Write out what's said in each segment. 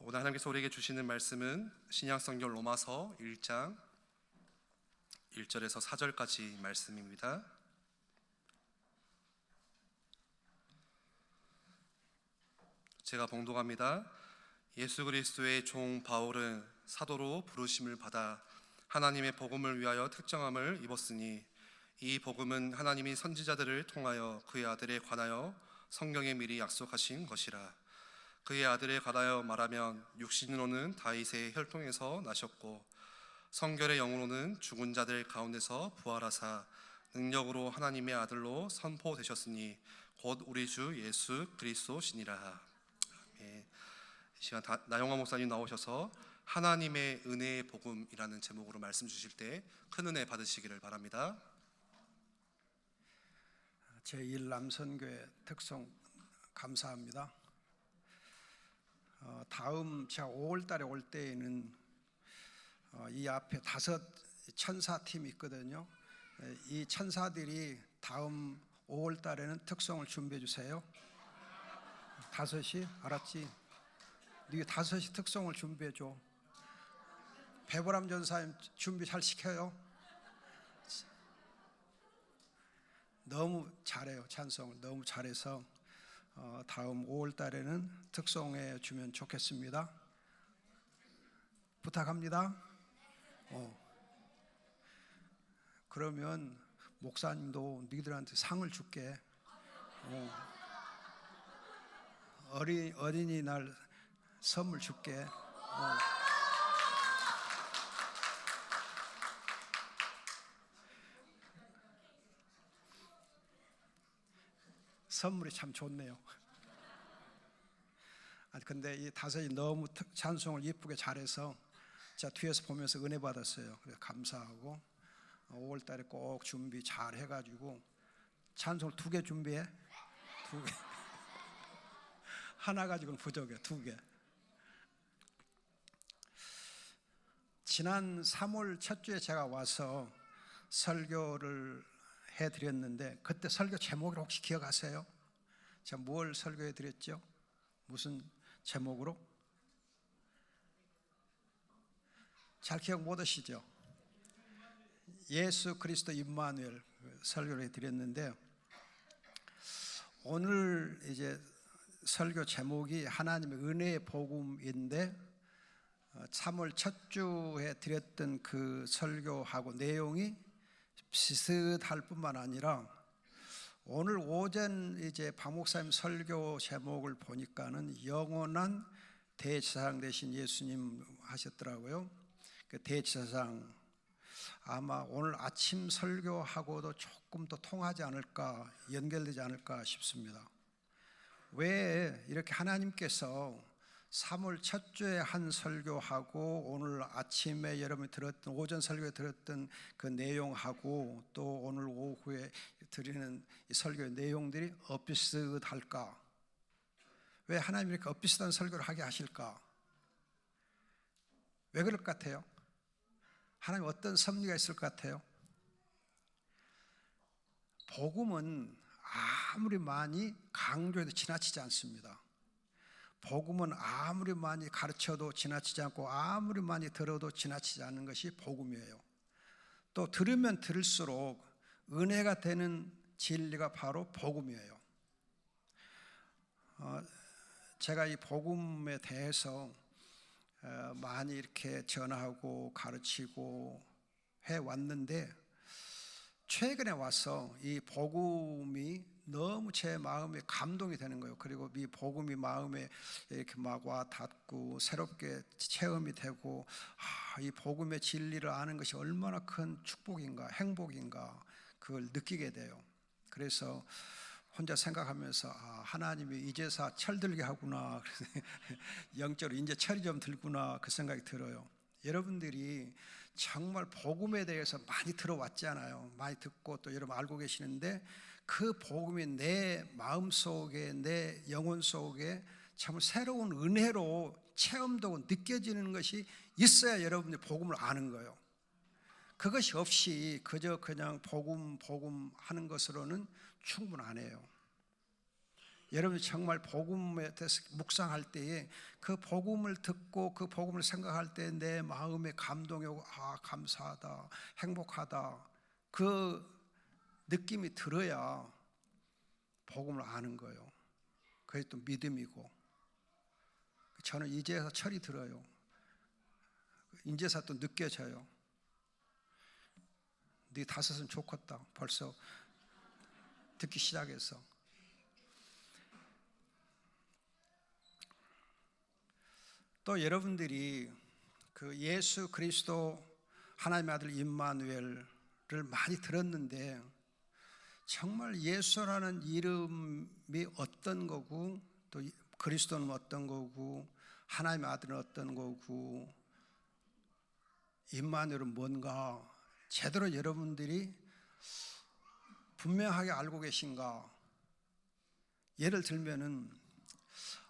오늘 하나님께서 우리에게 주시는 말씀은 신약성경 로마서 1장 1절에서 4절까지 말씀입니다. 제가 봉독합니다. 예수 그리스도의 종 바울은 사도로 부르심을 받아 하나님의 복음을 위하여 특정함을 입었으니 이 복음은 하나님이 선지자들을 통하여 그의 아들에 관하여 성경에 미리 약속하신 것이라. 그의 아들에 관하여 말하면 육신으로는 다윗의 혈통에서 나셨고 성결의 영으로는 죽은 자들 가운데서 부활하사 능력으로 하나님의 아들로 선포되셨으니 곧 우리 주 예수 그리스도시니라. 이 시간 나영화 목사님 나오셔서 하나님의 은혜의 복음이라는 제목으로 말씀 주실 때 큰 은혜 받으시기를 바랍니다. 제1남선교회 특송 감사합니다. 다음 제가 5월달에 올 때에는 이 앞에 5 천사팀이 있거든요. 이 천사들이 다음 5월달에는 특송을 준비해 주세요. 5이 알았지? 네 5이 특송을 준비해 줘. 배보람 전사님 준비 잘 시켜요. 너무 잘해요. 찬송을 너무 잘해서 다음 5월달에는 특송해 주면 좋겠습니다. 부탁합니다. 그러면 목사님도 너희들한테 상을 줄게. 어린이날 선물 줄게. 선물이 참 좋네요. 근데 이 5이 너무 찬송을 예쁘게 잘해서 제가 뒤에서 보면서 은혜 받았어요. 그래서 감사하고 5월달에 꼭 준비 잘 해가지고 찬송을 2개 준비해. 2개. 하나 가지고는 부족해. 2개. 지난 3월 첫 주에 제가 와서 설교를 해드렸는데 그때 설교 제목을 혹시 기억하세요? 제가 뭘 설교해 드렸죠? 무슨 제목으로? 잘 기억 못 하시죠? 예수 그리스도 임마누엘 설교를 해드렸는데 오늘 이제 설교 제목이 하나님의 은혜의 복음인데 3월 첫 주에 드렸던 그 설교하고 내용이 비슷할 뿐만 아니라 오늘 오전 이제 박 목사님 설교 제목을 보니까는 영원한 대제사장 되신 예수님 하셨더라고요. 그 대제사장 아마 오늘 아침 설교하고도 조금 더 통하지 않을까, 연결되지 않을까 싶습니다. 왜 이렇게 하나님께서 3월 첫 주에 한 설교하고 오늘 아침에 여러분이 들었던 오전 설교에 들었던 그 내용하고 또 오늘 오후에 드리는 이 설교의 내용들이 엇비슷할까? 왜 하나님이 이렇게 엇비슷한 설교를 하게 하실까? 왜 그럴 것 같아요? 하나님 어떤 섭리가 있을 것 같아요? 복음은 아무리 많이 강조해도 지나치지 않습니다. 복음은 아무리 많이 가르쳐도 지나치지 않고 아무리 많이 들어도 지나치지 않는 것이 복음이에요. 또 들으면 들을수록 은혜가 되는 진리가 바로 복음이에요. 제가 이 복음에 대해서 많이 이렇게 전하고 가르치고 해왔는데 최근에 와서 이 복음이 너무 제 마음에 감동이 되는 거예요. 그리고 이 복음이 마음에 이렇게 막 와 닿고 새롭게 체험이 되고 이 복음의 진리를 아는 것이 얼마나 큰 축복인가 행복인가 그걸 느끼게 돼요. 그래서 혼자 생각하면서 하나님이 이제서 철들게 하구나. 영적으로 이제 철이 좀 들구나 그 생각이 들어요. 여러분들이 정말 복음에 대해서 많이 들어왔잖아요. 많이 듣고 또 여러분 알고 계시는데 그 복음이 내 마음속에 내 영혼 속에 참 새로운 은혜로 체험되고 느껴지는 것이 있어야 여러분이 복음을 아는 거예요. 그것이 없이 그저 그냥 복음 하는 것으로는 충분 안 해요. 여러분이 정말 복음에 대해서 묵상할 때에 그 복음을 듣고 그 복음을 생각할 때 내 마음에 감동이 오고 감사하다, 행복하다 그 느낌이 들어야 복음을 아는 거예요. 그게 또 믿음이고, 저는 이제서 철이 들어요. 이제서 또 느껴져요. 네 다섯은 좋겠다. 벌써 듣기 시작해서. 또 여러분들이 그 예수 그리스도 하나님의 아들 임마누엘을 많이 들었는데 정말 예수라는 이름이 어떤 거고 또 그리스도는 어떤 거고 하나님의 아들은 어떤 거고 임마누엘은 뭔가 제대로 여러분들이 분명하게 알고 계신가? 예를 들면은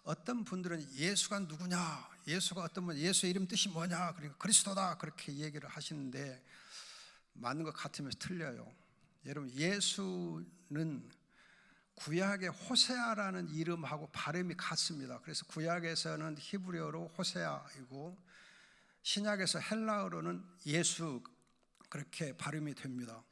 어떤 분들은 예수가 누구냐, 예수가 어떤 분, 예수의 이름 뜻이 뭐냐, 그러니까 그리스도다 그렇게 얘기를 하시는데 맞는 것 같으면서 틀려요. 여러분, 예수는 구약의 호세아라는 이름하고 발음이 같습니다. 그래서 구약에서는 히브리어로 호세아이고 신약에서 헬라어로는 예수 그렇게 발음이 됩니다.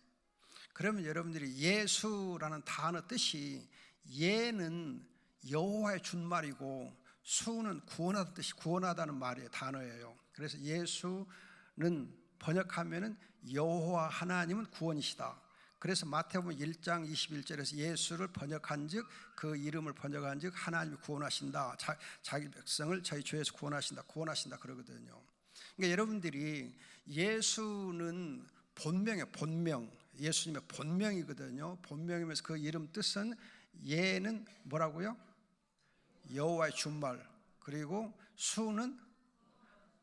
그러면 여러분들이 예수라는 단어 뜻이 예는 여호와의 준말이고 수는 구원하다는 뜻이 구원하다는 말의 단어예요. 그래서 예수는 번역하면은 여호와 하나님은 구원이시다. 그래서 마태복음 1장 21절에서 예수를 번역한즉 그 이름을 번역한즉 하나님이 구원하신다. 자기 백성을 저희 죄에서 구원하신다 그러거든요. 그러니까 여러분들이 예수는 본명이에요. 본명. 예수님의 본명이거든요. 본명이면서 그 이름 뜻은 예는 뭐라고요? 여호와의 준말. 그리고 수는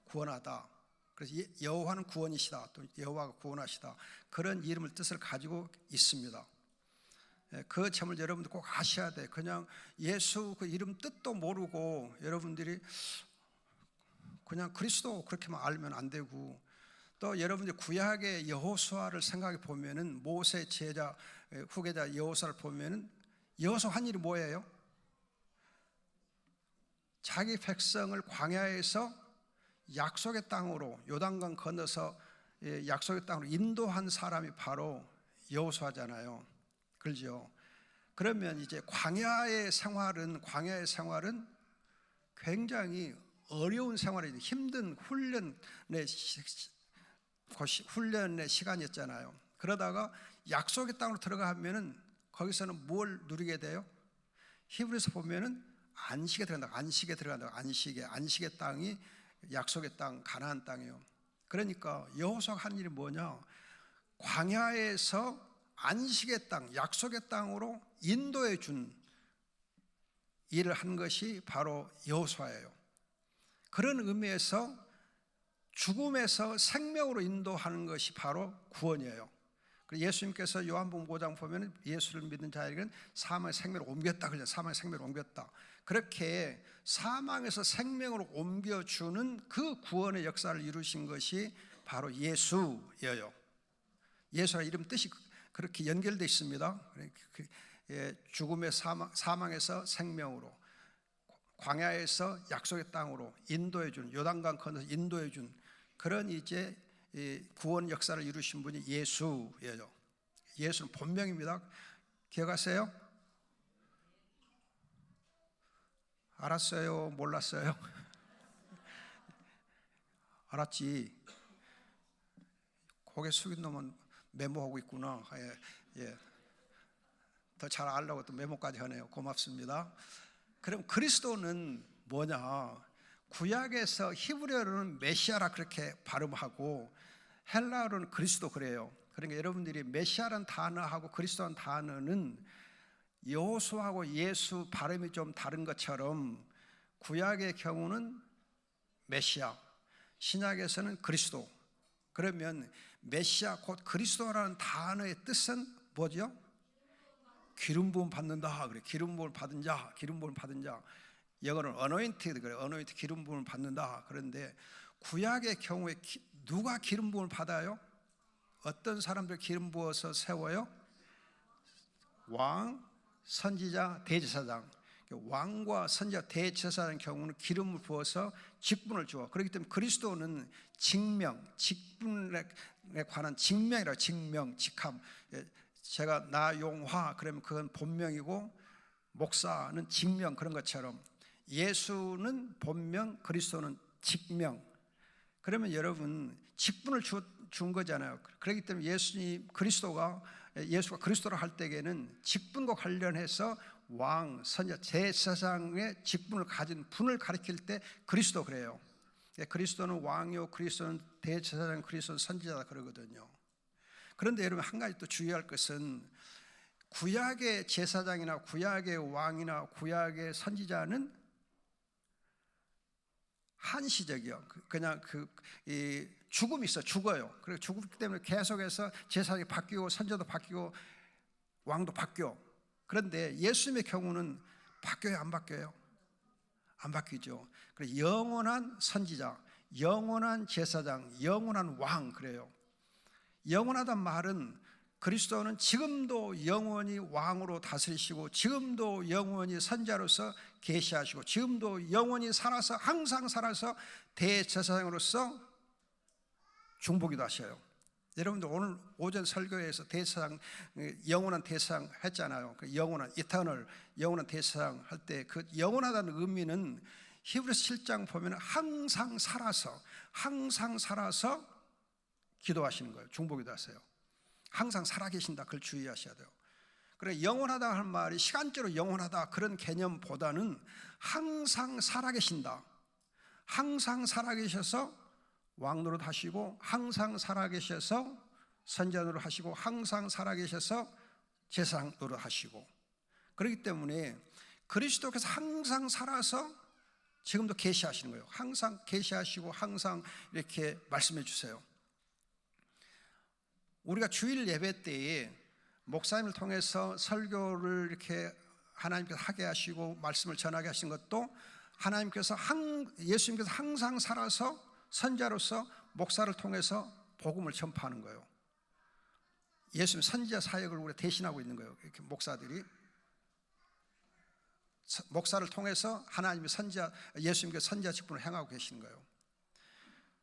구원하다. 그래서 여호와는 구원이시다. 또 여호와가 구원하시다. 그런 이름을 뜻을 가지고 있습니다. 그 점을 여러분들 꼭 아셔야 돼. 그냥 예수 그 이름 뜻도 모르고 여러분들이 그냥 그리스도 그렇게만 알면 안 되고, 또 여러분들 구약의 여호수아를 생각해 보면은 모세 제자 후계자 여호수아를 보면은 여호수아 한 일이 뭐예요? 자기 백성을 광야에서 약속의 땅으로 요단강 건너서 약속의 땅으로 인도한 사람이 바로 여호수아잖아요. 그렇죠? 그러면 이제 광야의 생활은 굉장히 어려운 생활이 힘든 훈련의 시간이었잖아요. 그러다가 약속의 땅으로 들어가면은 거기서는 뭘 누리게 돼요? 히브리서 보면은 안식에 들어간다. 안식의 땅이 약속의 땅, 가나안 땅이에요. 그러니까 여호수아가 한 일이 뭐냐? 광야에서 안식의 땅, 약속의 땅으로 인도해 준 일을 한 것이 바로 여호수아예요. 그런 의미에서 죽음에서 생명으로 인도하는 것이 바로 구원이에요. 예수님께서 요한복음 5장 보면 예수를 믿는 자에게는 사망의 생명을 옮겼다. 사망의 생명을 옮겼다. 그렇게 사망에서 생명으로 옮겨주는 그 구원의 역사를 이루신 것이 바로 예수예요. 예수의 이름 뜻이 그렇게 연결되어 있습니다. 죽음의 사망에서 생명으로, 광야에서 약속의 땅으로 인도해 준, 요단강 건너서 인도해 준 그런 이제 구원 역사를 이루신 분이 예수예요. 예수는 본명입니다. 기억하세요? 알았어요? 몰랐어요? 알았지? 고개 숙인 놈은 메모하고 있구나. 예. 더 잘 알려고 또 메모까지 하네요. 고맙습니다. 그럼 그리스도는 뭐냐? 구약에서 히브리어로는 메시아라 그렇게 발음하고 헬라어로는 그리스도 그래요. 그러니까 여러분들이 메시아라는 단어하고 그리스도라는 단어는 여호수아하고 예수 발음이 좀 다른 것처럼 구약의 경우는 메시아, 신약에서는 그리스도. 그러면 메시아 곧 그리스도라는 단어의 뜻은 뭐죠? 기름 부음 받는다 그래. 기름 부음을 받은 자. 영어로는 anointed 그래. anointed 기름 부음을 받는다. 그런데 구약의 경우에 누가 기름 부음을 받아요? 어떤 사람들 기름 부어서 세워요? 왕, 선지자, 대제사장. 왕과 선지자 대제사장의 경우는 기름을 부어서 직분을 주어. 그렇기 때문에 그리스도는 직명, 직분에 관한 직명이라 직명, 직함. 제가 나용화 그러면 그건 본명이고 목사는 직명 그런 것처럼 예수는 본명, 그리스도는 직명. 그러면 여러분 직분을 준 거잖아요. 그렇기 때문에 예수가 그리스도라 할 때에는 직분과 관련해서 왕, 선지자, 제사장의 직분을 가진 분을 가리킬 때 그리스도 그래요. 그리스도는 왕이요, 그리스도는 대제사장, 그리스도는 선지자다 그러거든요. 그런데 여러분 한 가지 또 주의할 것은 구약의 제사장이나 구약의 왕이나 구약의 선지자는 한시적이요. 그냥 죽음이 있어, 죽어요. 그리고 죽기 때문에 계속해서 제사장이 바뀌고 선지자도 바뀌고 왕도 바뀌어. 그런데 예수님의 경우는 바뀌어요, 안 바뀌어요? 안 바뀌죠. 그래서 영원한 선지자, 영원한 제사장, 영원한 왕 그래요. 영원하단 말은 그리스도는 지금도 영원히 왕으로 다스리시고 지금도 영원히 선지자로서 계시하시고 지금도 영원히 살아서 항상 살아서 대제사장으로서 중보기도 하셔요. 여러분들 오늘 오전 설교에서 대제사장, 영원한 대제사장 했잖아요. 그 영원한 이터널, 영원한 대제사장 할 때 그 영원하다는 의미는 히브리서 7장 보면 항상 살아서 기도하시는 거예요. 중보기도 하세요. 항상 살아계신다. 그걸 주의하셔야 돼요. 그래 영원하다 하는 말이 시간적으로 영원하다 그런 개념보다는 항상 살아계신다. 항상 살아계셔서 왕노릇 하시고 항상 살아계셔서 선지자 노릇 하시고 항상 살아계셔서 제사장 노릇 하시고 그렇기 때문에 그리스도께서 항상 살아서 지금도 계시하시는 거예요. 항상 계시하시고 항상 이렇게 말씀해 주세요. 우리가 주일 예배 때에 목사님을 통해서 설교를 이렇게 하나님께서 하게 하시고 말씀을 전하게 하신 것도 예수님께서 항상 살아서 선지자로서 목사를 통해서 복음을 전파하는 거예요. 예수님 선지자 사역을 우리가 대신하고 있는 거예요. 이렇게 목사들이 목사를 통해서 하나님의 예수님께서 선지자 직분을 행하고 계시는 거예요.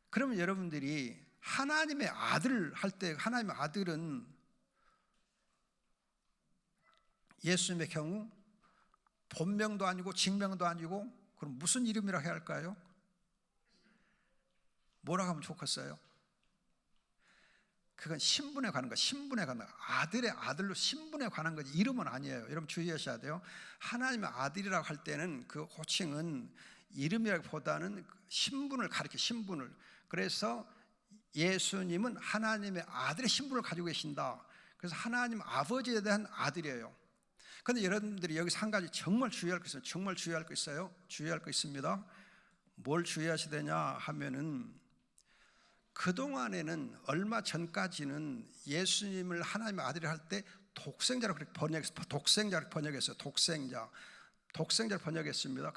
그러면 여러분들이 하나님의 아들 할 때 하나님의 아들은 예수님의 경우 본명도 아니고 직명도 아니고 그럼 무슨 이름이라 해야 할까요? 뭐라고 하면 좋겠어요? 그건 신분에 관한 거, 신분에 관한 거. 아들의 아들로 신분에 관한 거지 이름은 아니에요. 여러분 주의하셔야 돼요. 하나님의 아들이라고 할 때는 그 호칭은 이름이라기보다는 신분을 가리켜 신분을. 그래서 예수님은 하나님의 아들의 신분을 가지고 계신다. 그래서 하나님 아버지에 대한 아들이에요. 그런데 여러분들이 여기서 한 가지 정말 주의할 거 있어요. 정말 주의할 거 있어요. 주의할 거 있습니다. 뭘 주의하셔야 되냐 하면은 그동안에는 얼마 전까지는 예수님을 하나님의 아들이 할 때 독생자로 그렇게 번역했어요. 독생자를 번역했습니다.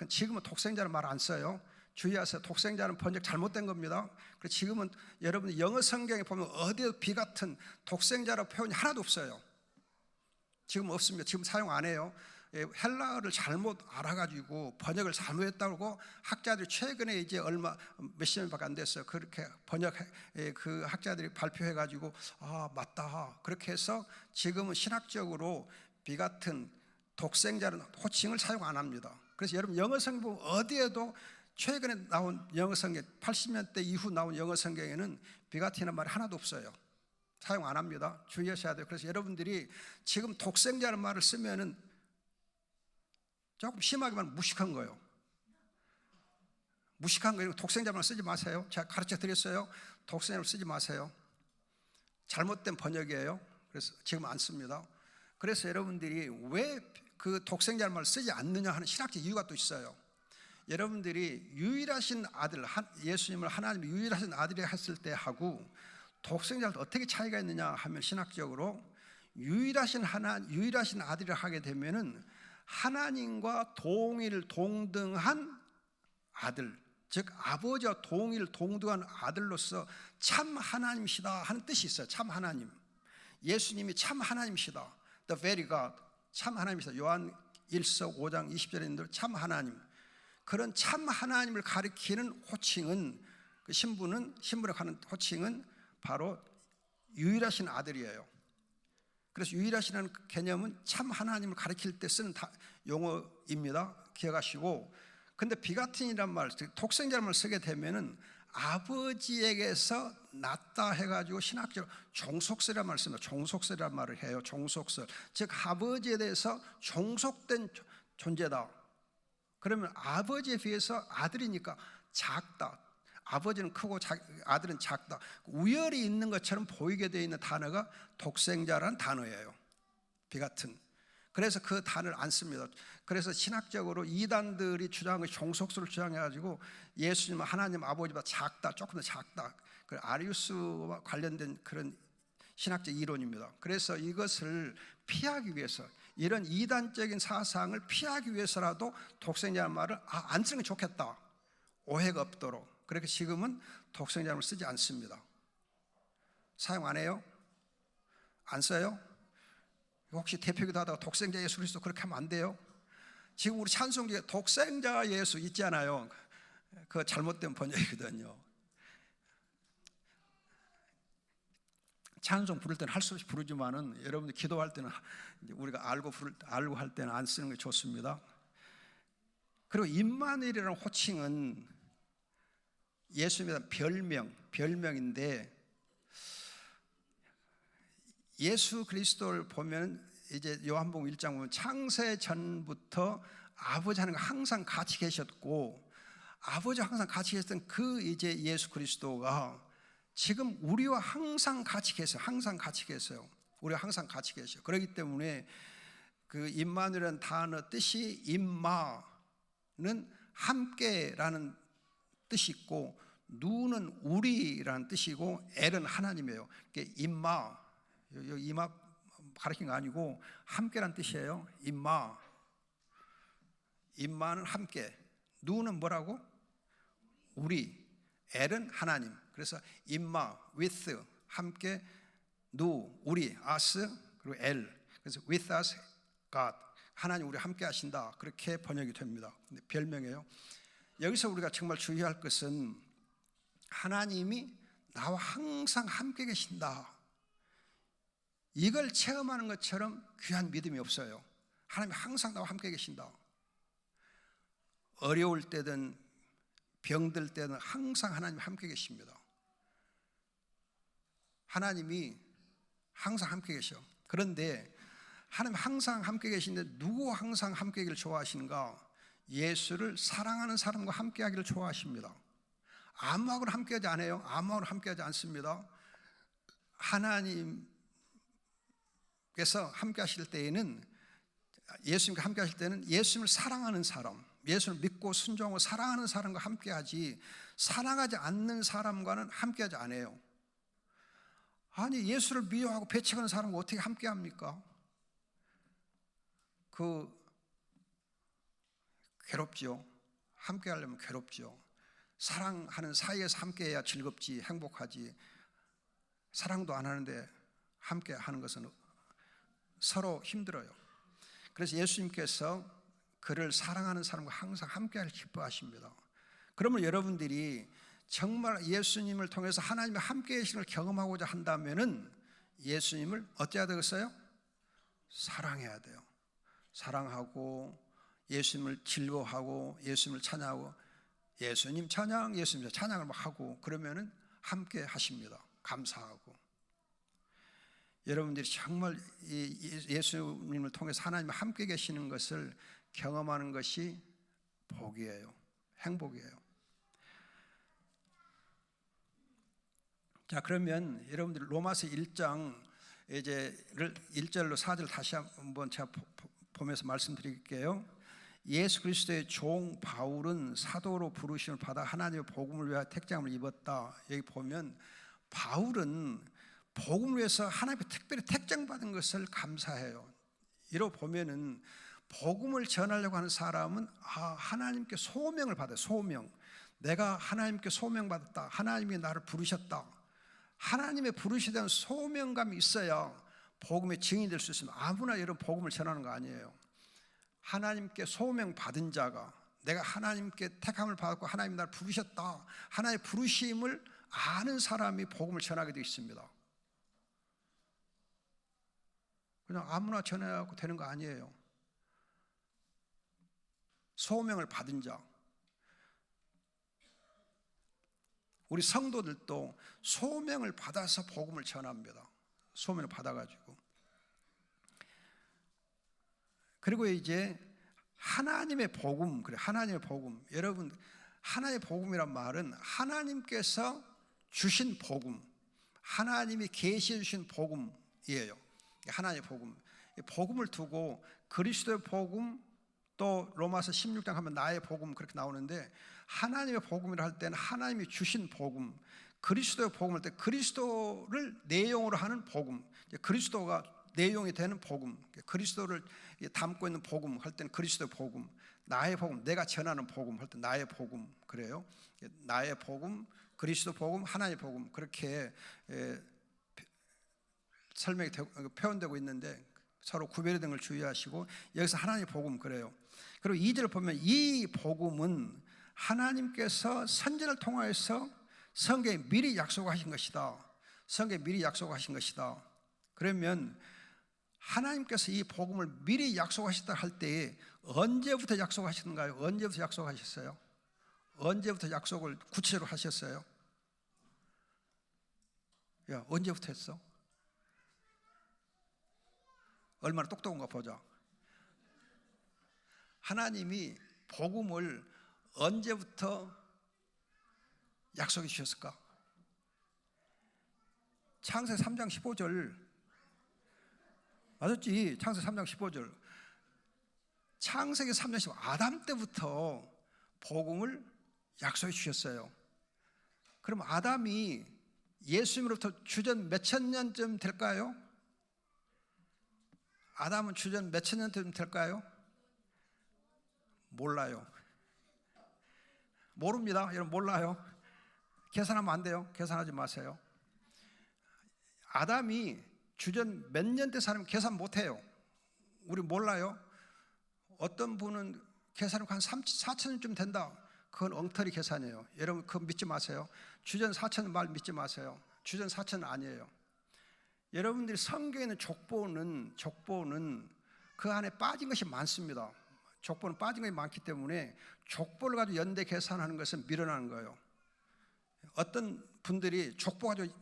지금은 독생자를 말 안 써요. 주의하세요. 독생자는 번역 잘못된 겁니다. 그래서 지금은 여러분 영어 성경에 보면 어디에도 비같은 독생자라는 표현이 하나도 없어요. 지금 없습니다. 지금 사용 안 해요. 헬라어를 잘못 알아가지고 번역을 잘못했다고 학자들이 최근에 이제 몇십 년밖에 안 됐어요. 그렇게 그 학자들이 발표해가지고 맞다. 그렇게 해서 지금은 신학적으로 비같은 독생자는 호칭을 사용 안 합니다. 그래서 여러분 영어 성경 어디에도 최근에 나온 영어 성경 80년대 이후 나온 영어 성경에는 비가티는 말이 하나도 없어요. 사용 안 합니다. 주의하셔야 돼요. 그래서 여러분들이 지금 독생자라는 말을 쓰면은 조금 심하게 말하면 무식한 거예요. 무식한 거예요. 독생자만 쓰지 마세요. 제가 가르쳐 드렸어요. 독생자를 쓰지 마세요. 잘못된 번역이에요. 그래서 지금 안 씁니다. 그래서 여러분들이 왜 그 독생자라는 말을 쓰지 않느냐 하는 신학적 이유가 또 있어요. 여러분들이 유일하신 아들, 예수님을 하나님의 유일하신 아들이 했을 때 하고 독생자를 어떻게 차이가 있느냐 하면 신학적으로 유일하신 아들을 하게 되면은 하나님과 동등한 아들, 즉 아버지와 동등한 아들로서 참 하나님이시다 하는 뜻이 있어요. 참 하나님. 예수님이 참 하나님이시다. The very God. 참 하나님이시다. 1서 5장 20절에 있는 대로 참 하나님, 그런 참 하나님을 가리키는 호칭은, 그 신분에 가는 호칭은 바로 유일하신 아들이에요. 그래서 유일하시라는 개념은 참 하나님을 가리킬 때 쓰는 용어입니다. 기억하시고. 근데 비가튼이란 말, 독생자란 말을 쓰게 되면은 아버지에게서 낳다 해가지고 신학적으로 종속설이란 말을 씁니다. 종속설이란 말을 해요. 종속설, 즉 아버지에 대해서 종속된 존재다. 그러면 아버지에 비해서 아들이니까 작다. 아버지는 크고 아들은 작다. 우열이 있는 것처럼 보이게 되어 있는 단어가 독생자라는 단어예요. 비가튼. 그래서 그 단어를 안 씁니다. 그래서 신학적으로 이단들이 주장한 것이 종속설을 주장해가지고 예수님은 하나님 아버지보다 작다, 조금 더 작다. 그 아리우스와 관련된 그런 신학적 이론입니다. 그래서 이것을 피하기 위해서, 이런 이단적인 사상을 피하기 위해서라도 독생자라는 말을 안 쓰는 게 좋겠다, 오해가 없도록. 그렇게 지금은 독생자를 쓰지 않습니다. 사용 안 해요? 안 써요? 혹시 대표기도 하다가 독생자 예수 그리스도 그렇게 하면 안 돼요? 지금 우리 찬송 중에 독생자 예수 있잖아요. 그거 잘못된 번역이거든요. 찬송 부를 때는 할 수 없이 부르지만은 여러분들 기도할 때는 우리가 알고 할 때는 안 쓰는 게 좋습니다. 그리고 임마누엘이라는 호칭은 예수님의 별명인데, 예수 그리스도를 보면 이제 요한복음 1장 보면 창세 전부터 아버지 하나님과 항상 같이 계셨고, 아버지와 항상 같이 계셨던 그 이제 예수 그리스도가 지금 우리와 항상 같이 계세요. 항상 같이 계세요. 우리와 항상 같이 계셔요. 그렇기 때문에 그 임마누엘이라는 단어 뜻이 임마는 함께라는 뜻이 있고, 누는 우리라는 뜻이고, 엘은 하나님이에요. 임마, 이마 가르친 거 아니고 함께란 뜻이에요. 임마는 함께, 누는 뭐라고? 우리, 엘은 하나님. 그래서 임마, with, 함께, 누, 우리, us, 그리고 엘. 그래서 with us, God, 하나님 우리 함께 하신다. 그렇게 번역이 됩니다. 별명이에요. 여기서 우리가 정말 주의할 것은 하나님이 나와 항상 함께 계신다, 이걸 체험하는 것처럼 귀한 믿음이 없어요. 하나님이 항상 나와 함께 계신다. 어려울 때든 병들 때는 항상 하나님이 함께 계십니다. 하나님이 항상 함께 계셔. 그런데 하나님 항상 함께 계신데 누구 항상 함께 하기를 좋아하시는가? 예수를 사랑하는 사람과 함께 하기를 좋아하십니다. 아무하고나 함께 하지 않아요. 아무하고나 함께 하지 않습니다. 하나님께서 함께 하실 때에는, 예수님과 함께 하실 때는 예수님을 사랑하는 사람, 예수를 믿고 순종하고 사랑하는 사람과 함께 하지, 사랑하지 않는 사람과는 함께 하지 않아요. 아니, 예수를 미워하고 배척하는 사람과 어떻게 함께 합니까? 괴롭죠. 함께 하려면 괴롭죠. 사랑하는 사이에서 함께 해야 즐겁지, 행복하지. 사랑도 안 하는데 함께 하는 것은 서로 힘들어요. 그래서 예수님께서 그를 사랑하는 사람과 항상 함께 하길 기뻐하십니다. 그러면 여러분들이 정말 예수님을 통해서 하나님의 함께 계심을 경험하고자 한다면은 예수님을 어찌해야 되겠어요? 사랑해야 돼요. 사랑하고 예수님을 즐거워하고 예수님을 찬양하고, 예수님 찬양, 예수님 찬양을 하고, 그러면은 함께 하십니다. 감사하고. 여러분들이 정말 예수님을 통해서 하나님 함께 계시는 것을 경험하는 것이 복이에요. 행복이에요. 자, 그러면 여러분들 로마서 1장 이제 1절로 4절 다시 한번 제가 보면서 말씀드릴게요. 예수 그리스도의 종 바울은 사도로 부르심을 받아 하나님의 복음을 위하여 택장을 입었다. 여기 보면 바울은 복음을 위해서 하나님의 특별히 택정받은 것을 감사해요. 이러고 보면은 복음을 전하려고 하는 사람은 하나님께 소명을 받아요. 소명. 내가 하나님께 소명받았다. 하나님이 나를 부르셨다. 하나님의 부르시에 대한 소명감이 있어야 복음의 증인이 될 수 있습니다. 아무나 이런 복음을 전하는 거 아니에요. 하나님께 소명 받은 자가, 내가 하나님께 택함을 받았고 하나님이 나를 부르셨다, 하나님의 부르심을 아는 사람이 복음을 전하게 되어 있습니다. 그냥 아무나 전해갖고 되는 거 아니에요. 소명을 받은 자, 우리 성도들도 소명을 받아서 복음을 전합니다. 소명을 받아가지고. 그리고 이제 하나님의 복음, 그래, 하나님의 복음. 여러분, 하나님의 복음이란 말은 하나님께서 주신 복음, 하나님이 계시해 주신 복음이에요. 하나님의 복음. 복음을 두고 그리스도의 복음, 또 로마서 16장 하면 나의 복음 그렇게 나오는데, 하나님의 복음이라 할 때는 하나님이 주신 복음, 그리스도의 복음을 때 그리스도를 내용으로 하는 복음, 그리스도가 내용이 되는 복음, 그리스도를 담고 있는 복음 할 때는 그리스도의 복음, 나의 복음, 내가 전하는 복음 할 때 나의 복음, 그래요. 나의 복음, 그리스도 복음, 하나님의 복음, 그렇게 설명이 표현되고 있는데 서로 구별이 된 걸 주의하시고, 여기서 하나님의 복음 그래요. 그리고 2절을 보면 이 복음은 하나님께서 선지자를 통하여서 성경에 미리 약속하신 것이다. 성경에 미리 약속하신 것이다. 그러면 하나님께서 이 복음을 미리 약속하셨다 할 때에 언제부터 약속하셨는가요? 언제부터 약속하셨어요? 언제부터 약속을 구체적으로 하셨어요? 야, 언제부터 했어? 얼마나 똑똑한가 보자. 하나님이 복음을 언제부터 약속해 주셨을까? 창세기 3장 15절 맞았지? 창세기 3장 15절. 창세기 3장 15절 아담 때부터 복음을 약속해 주셨어요. 그럼 아담이 예수님으로부터 주전 몇천 년쯤 될까요? 아담은 주전 몇천 년쯤 될까요? 몰라요. 모릅니다. 여러분 몰라요. 계산하면 안 돼요. 계산하지 마세요. 아담이 주전 몇 년 때 사람 계산 못해요. 우리 몰라요. 어떤 분은 계산하고 한 4천 년쯤 된다. 그건 엉터리 계산이에요. 여러분 그거 믿지 마세요. 주전 4천 말 믿지 마세요. 주전 4천 아니에요. 여러분들이 성경에 있는 족보는 그 안에 빠진 것이 많습니다. 족보는 빠진 것이 많기 때문에 족보를 가지고 연대 계산하는 것은 미련한 거예요. 어떤 분들이 족보 가지고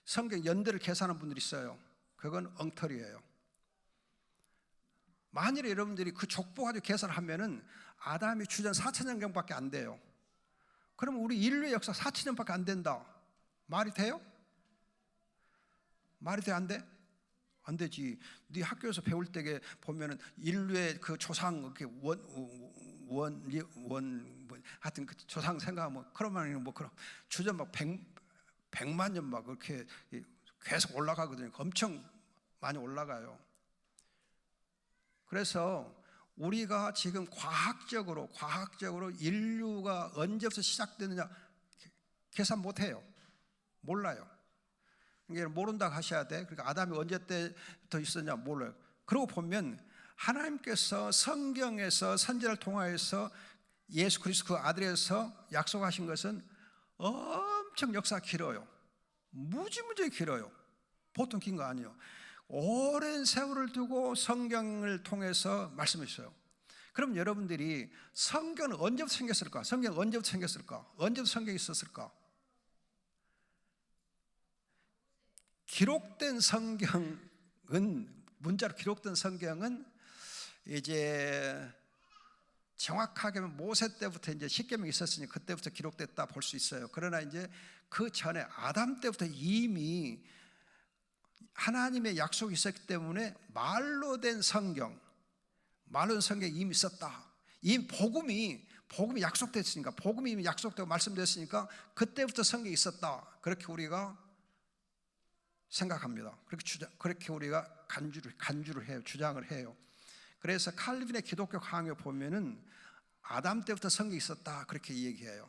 성경 연대를 계산하는 분들이 있어요. 그건 엉터리예요. 만일에 여러분들이 그 족보 가지고 계산하면은 아담이 주전 4천년경밖에 안 돼요. 그러면 우리 인류의 역사 4천년밖에 안 된다. 말이 돼요? 말이 돼? 안 돼? 안 되지. 네 학교에서 배울 때 보면은 인류의 그 조상 이렇게 하여튼 그 조상 생각하면 그러면 뭐 그럼 주전 막 100만 년 막 그렇게 계속 올라가거든요. 엄청 많이 올라가요. 그래서 우리가 지금 과학적으로 인류가 언제부터 시작됐느냐 계산 못 해요. 몰라요. 그러니까 모른다고 하셔야 돼. 그러니까 아담이 언제 때부터 있었냐 몰라요. 그러고 보면 하나님께서 성경에서 선지자를 통하여서 예수 그리스도 그 아들에서 약속하신 것은 엄청 역사가 길어요. 무지무지 길어요. 보통 긴 거 아니에요. 오랜 세월을 두고 성경을 통해서 말씀해 주셔요. 그럼 여러분들이 성경은 언제부터 생겼을까? 성경은 언제부터 생겼을까? 언제부터 성경이 있었을까? 기록된 성경은, 문자로 기록된 성경은 이제 정확하게 모세 때부터 이제 십계명이 있었으니 그때부터 기록됐다 볼 수 있어요. 그러나 이제 그 전에 아담 때부터 이미 하나님의 약속이 있었기 때문에 말로 된 성경, 말로 된 성경이 이미 있었다. 이 복음이 약속됐으니까, 복음이 이미 약속되고 말씀됐으니까 그때부터 성경이 있었다. 그렇게 우리가 생각합니다. 그렇게 우리가 간주를 해요. 주장을 해요. 그래서 칼빈의 기독교 강요 보면은 아담 때부터 성경이 있었다. 그렇게 얘기해요.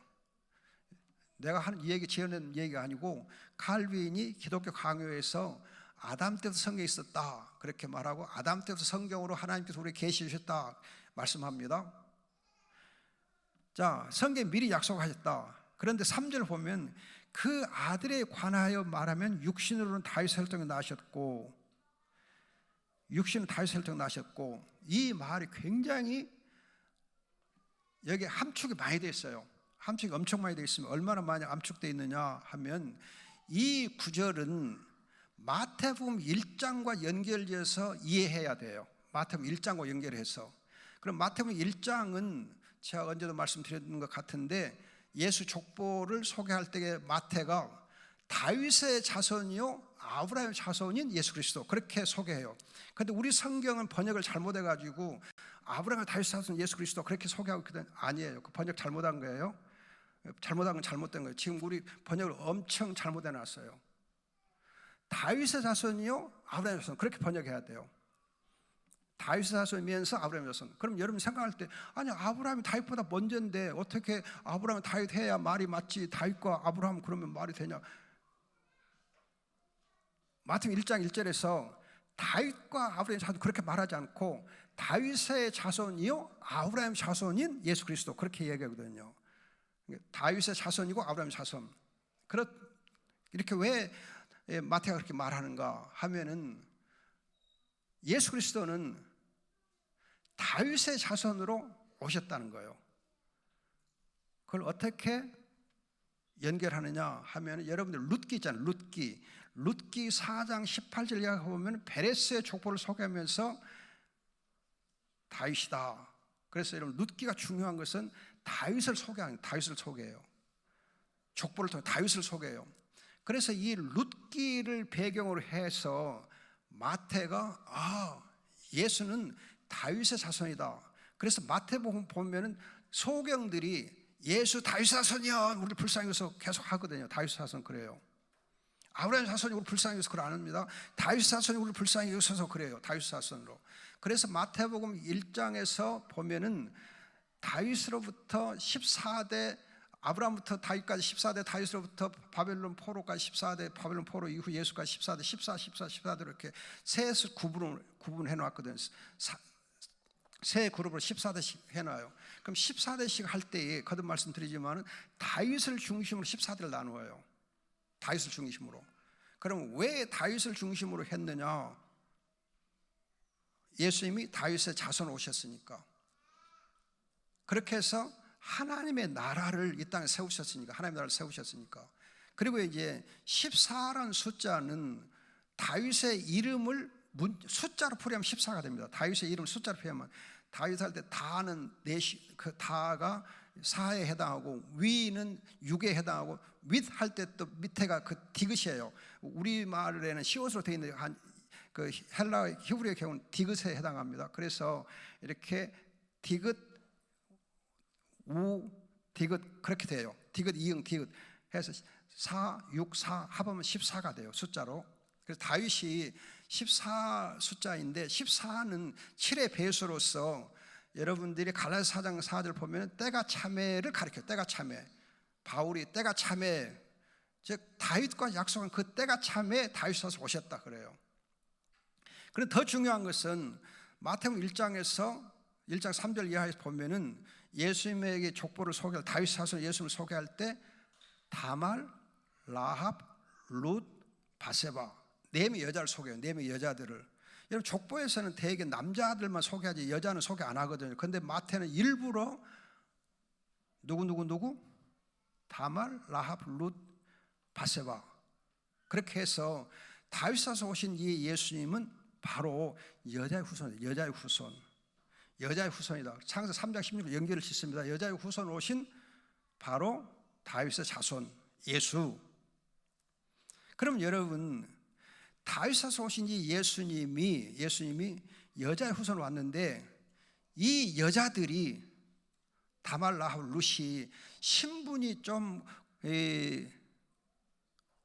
내가 하는 이 얘기 지어낸 얘기가 아니고 칼빈이 기독교 강요에서 아담 때부터 성경이 있었다. 그렇게 말하고 아담 때부터 성경으로 하나님께서 우리에게 계시해 주셨다. 말씀합니다. 자, 성경에 미리 약속하셨다. 그런데 3절 보면 그 아들에 관하여 말하면 육신으로는 다윗의 혈통이 나셨고, 육신은 다윗의 혈통이 나셨고, 이 말이 굉장히 여기 함축이 많이 되어 있어요. 함축이 엄청 많이 되어 있으면 얼마나 많이 함축되어 있느냐 하면, 이 구절은 마태복음 1장과 연결해서 이해해야 돼요. 마태복음 1장과 연결해서. 그럼 마태복음 1장은 제가 언제도 말씀드렸던 것 같은데, 예수 족보를 소개할 때 마태가 다윗의 자손이요 아브라함의 자손인 예수 그리스도 그렇게 소개해요. 그런데 우리 성경은 번역을 잘못해가지고 아브라함의 다윗의 자손 예수 그리스도 그렇게 소개하고 있거든요. 아니에요. 그 번역 잘못한 거예요. 잘못한 건 잘못된 거예요. 지금 우리 번역을 엄청 잘못해놨어요. 다윗의 자손이요 아브라함의 자손 그렇게 번역해야 돼요. 다윗의 자손이면서 아브라함의 자손. 그럼 여러분 생각할 때, 아니 아브라함이 다윗보다 먼저인데 어떻게 아브라함이 다윗 해야 말이 맞지, 다윗과 아브라함 그러면 말이 되냐. 마태복음 1장 1절에서 다윗과 아브라함의 자손 그렇게 말하지 않고 다윗의 자손이요 아브라함의 자손인 예수 그리스도 그렇게 얘기하거든요. 다윗의 자손이고 아브라함의 자손. 이렇게 왜 마태가 그렇게 말하는가 하면은, 예수 그리스도는 다윗의 자손으로 오셨다는 거예요. 그걸 어떻게 연결하느냐 하면, 여러분들 룻기 있잖아요. 룻기 4장 18절 이하에 보면 베레스의 족보를 소개하면서 다윗이다. 그래서 여러분 룻기가 중요한 것은 다윗을 소개해요. 족보를 통해 다윗을 소개해요. 그래서 이 룻기를 배경으로 해서 마태가 예수는 다윗의 자손이다. 그래서 마태복음 보면은 소경들이 예수 다윗 자손이야 우리 불쌍히 여겨서 계속 하거든요. 다윗 자손 그래요. 아브라함 자손이 우리 불쌍히 여겨서 그걸 안 합니다. 다윗 자손이 우리 불쌍히 여겨서 그래요. 다윗 자손으로. 그래서 마태복음 1장에서 보면은 다윗으로부터 14대, 아브라함부터 다윗까지 14대, 다윗으로부터 바벨론 포로까지 14대, 바벨론 포로 이후 예수까지 14대, 14대로 이렇게 세 구분해 놨거든요. 세 그룹으로 14대씩 해놔요. 그럼 14대씩 할 때에 거듭 말씀드리지만 다윗을 중심으로 14대를 나누어요. 다윗을 중심으로. 그럼 왜 다윗을 중심으로 했느냐? 예수님이 다윗의 자손으로 오셨으니까. 그렇게 해서 하나님의 나라를 이 땅에 세우셨으니까, 하나님의 나라를 세우셨으니까. 그리고 이제 14라는 숫자는 다윗의 이름을 숫자로 풀이하면 14가 됩니다. 다윗의 이름을 숫자로 풀이하면, 다윗 할 때 다는 그 다가 4에 해당하고 위는 6에 해당하고 윗 할 때 또 밑에가 그 디귿이에요. 우리말에는 시옷으로 되어 있는 그 헬라 히브리의 경우는 디귿에 해당합니다. 그래서 이렇게 디귿 우 디귿 그렇게 돼요. 디귿 이응 디귿 해서 4, 6, 4 합하면 14가 돼요. 숫자로. 그래서 다윗이 14 숫자인데 14는 7의 배수로서 여러분들이 갈라디아 4장 4절 보면 때가 참회를 가리켜요. 때가 참회. 바울이 때가 참회, 즉 다윗과 약속한 그 때가 참회 다윗에서 오셨다 그래요. 그런데 더 중요한 것은 마태복음 1장에서 1장 3절 이하에 보면은 예수님에게 족보를 소개할, 다윗 사손 예수님을 소개할 때 다말, 라합, 룻, 바세바 네 명의 여자를 소개해요. 네 명의 여자들을. 여러분 족보에서는 대개 남자들만 소개하지 여자는 소개 안 하거든요. 그런데 마태는 일부러 누구 다말, 라합, 룻, 바세바 그렇게 해서 다윗에서 오신 이 예수님은 바로 여자의 후손이에요. 여자의 후손이다. 창세기 3장 16절 연결을 짓습니다. 여자의 후손 오신 바로 다윗의 자손 예수. 그럼 여러분 다윗에서 오신 이 예수님이 여자의 후손으로 왔는데 이 여자들이 다말, 라합, 룻이 신분이 좀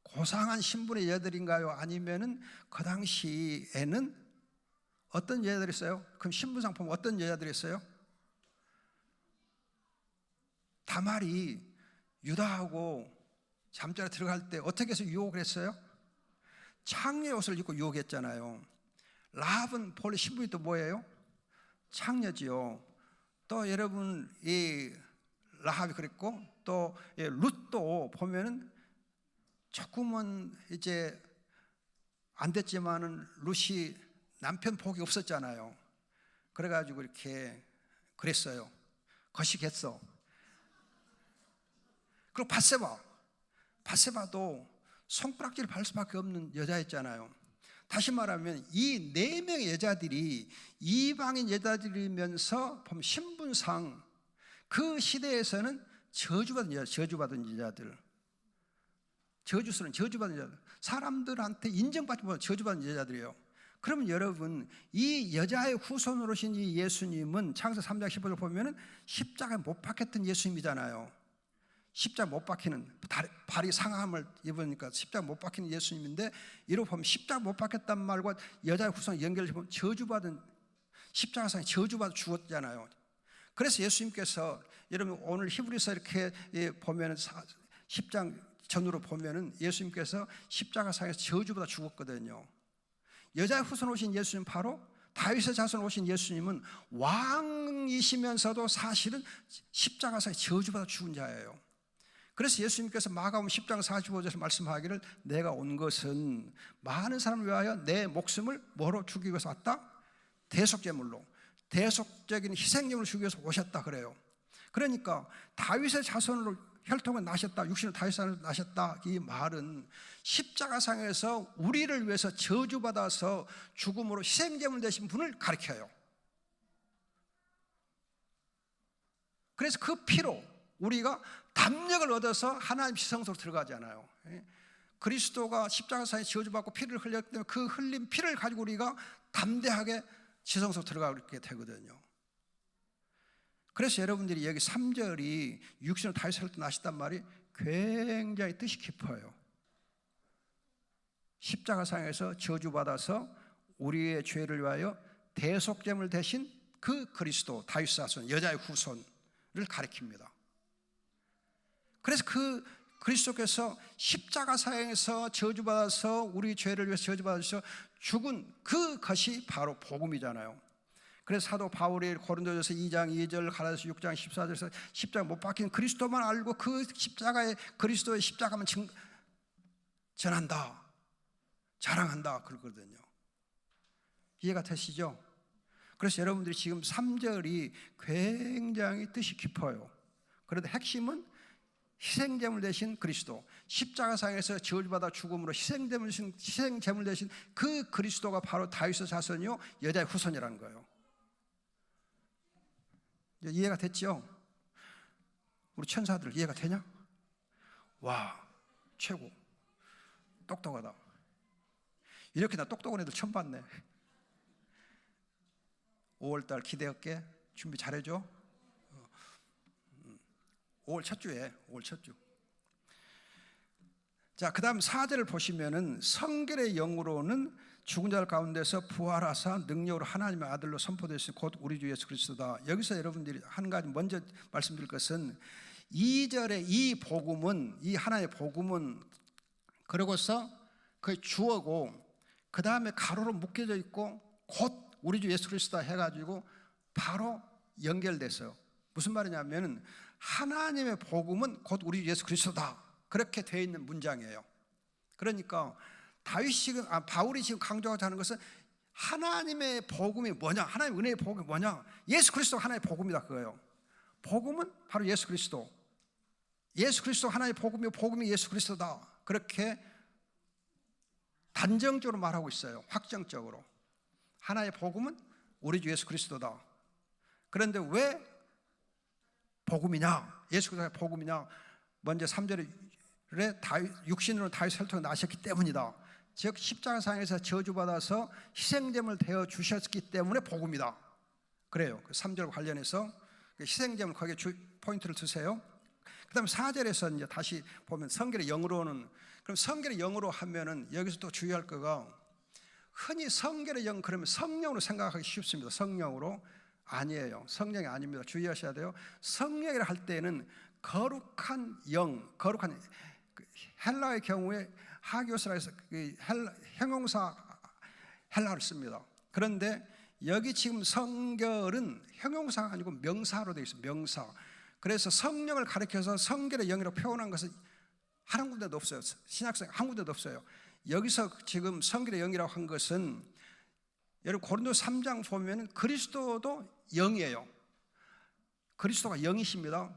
고상한 신분의 여자들인가요? 아니면은 그 당시에는 어떤 여자들이 있어요? 그럼 신분상 보면 어떤 여자들이 있어요? 다말이 유다하고 잠자리 들어갈 때 어떻게 해서 유혹을 했어요? 창녀 옷을 입고 유혹했잖아요. 라합은 본래 신분이 또 뭐예요? 창녀지요. 또 여러분 이 라합이 그랬고 또 룻도 보면은 조금은 이제 안 됐지만은 룻이 남편 복이 없었잖아요. 그래가지고 이렇게 그랬어요. 거시겠어. 그리고 바세바도 손가락질을 밟을 수밖에 없는 여자였잖아요. 다시 말하면 이 4명의 여자들이 이방인 여자들이면서 보면 신분상 그 시대에서는 저주받은 여자들, 저주받은 여자들, 사람들한테 인정받지 못한 저주받은 여자들이에요. 그러면 여러분, 이 여자의 후손으로 오신 이 예수님은 창세기 3장 15절 보면은 십자가에 못 박혔던 예수님이잖아요. 십자가 못 박히는, 발이 상함을 입으니까 십자가 못 박히는 예수님인데, 이로 보면 십자가 못 박혔단 말과 여자의 후손 연결해보면 저주받은, 십자가상에 저주받아 죽었잖아요. 그래서 예수님께서 여러분 오늘 히브리서 이렇게 보면은 10장 전으로 보면은 예수님께서 십자가상에서 저주받아 죽었거든요. 여자의 후손 오신 예수님, 바로 다윗의 자손 오신 예수님은 왕이시면서도 사실은 십자가상에 저주받아 죽은 자예요. 그래서 예수님께서 마가복음 10장 45절에서 말씀하기를 내가 온 것은 많은 사람을 위하여 내 목숨을 뭐로 주기 위해서 왔다? 대속제물로, 대속적인 희생제물을 주기 위해서 오셨다 그래요. 그러니까 다윗의 자손으로 혈통을 나셨다, 육신을 다윗의 자손으로 나셨다, 이 말은 십자가상에서 우리를 위해서 저주받아서 죽음으로 희생제물 되신 분을 가리켜요. 그래서 그 피로 우리가 담력을 얻어서 하나님 지성소로 들어가잖아요. 그리스도가 십자가상에 저주받고 피를 흘렸기 때문에 그 흘린 피를 가지고 우리가 담대하게 지성소로 들어가게 되거든요. 그래서 여러분들이 여기 3절이 육신으로 다윗을 나셨단 말이 굉장히 뜻이 깊어요. 십자가상에서 저주받아서 우리의 죄를 위하여 대속제물 대신 그 그리스도, 다윗 자손, 여자의 후손을 가리킵니다. 그래서 그 그리스도께서 십자가상에서 저주받아서 우리 죄를 위해서 저주받아서 죽은 그것이 바로 복음이잖아요. 그래서 사도 바울이 고린도전서 2장 2절, 갈라디아서 6장 14절에서 십자가 못 박힌 그리스도만 알고 그 십자가의 그리스도의 십자가만 전한다, 자랑한다 그러거든요. 이해가 되시죠? 그래서 여러분들이 지금 3절이 굉장히 뜻이 깊어요. 그런데 핵심은 희생제물 대신 그리스도, 십자가상에서 저주받아 죽음으로 희생제물 대신 그 그리스도가 바로 다윗의 자손이요 여자의 후손이라는 거예요. 이해가 됐죠? 우리 천사들 이해가 되냐? 와, 최고, 똑똑하다. 이렇게 나 똑똑한 애들 처음 봤네. 5월달 기대할게. 준비 잘해줘. 5월 첫 주에, 5월 첫 주. 자, 그 다음 4절을 보시면은 성결의 영으로는 죽은 자들 가운데서 부활하사 능력으로 하나님의 아들로 선포되신 곧 우리 주 예수 그리스도다. 여기서 여러분들이 한 가지 먼저 말씀드릴 것은 2절의 이 복음은, 이 하나의 복음은 그러고서 그 주어고 그 다음에 가로로 묶여져 있고 곧 우리 주 예수 그리스도다 해가지고 바로 연결됐어요. 무슨 말이냐면은 하나님의 복음은 곧 우리 주 예수 그리스도다, 그렇게 되어 있는 문장이에요. 그러니까 바울이 지금 강조하고자 하는 것은 하나님의 복음이 뭐냐, 하나님의 은혜의 복음이 뭐냐, 예수 그리스도가 하나님의 복음이다 그거예요. 복음은 바로 예수 그리스도, 예수 그리스도 하나님의 복음이고 복음이 예수 그리스도다, 그렇게 단정적으로 말하고 있어요. 확정적으로 하나의 복음은 우리 주 예수 그리스도다. 그런데 왜 복음이냐, 예수 그리스도가 복음이냐? 먼저 3절에 육신으로 다윗 혈통에 나셨기 때문이다. 즉 십자가상에서 저주받아서 희생제물 되어 주셨기 때문에 복음이다. 그래요. 3절 관련해서 희생제물 거기에 포인트를 두세요. 그 다음에 4절에서 이제 다시 보면 성결의 영으로는, 그럼 성결의 영으로 하면은 여기서 또 주의할 거가, 흔히 성결의 영 그러면 성령으로 생각하기 쉽습니다. 성령으로 아니에요. 성령이 아닙니다. 주의하셔야 돼요. 성령이라 할 때는 거룩한 영, 거룩한, 헬라의 경우에 하기오스라 해서 형용사 헬라어를 씁니다. 그런데 여기 지금 성결은 형용사가 아니고 명사로 되어 있어요. 명사. 그래서 성령을 가리켜서 성결의 영이라고 표현한 것은 한 군데도 없어요. 신약성에 한 군데도 없어요. 여기서 지금 성결의 영이라고 한 것은 여러분 고린도 3장 보면 그리스도도 영이에요. 그리스도가 영이십니다.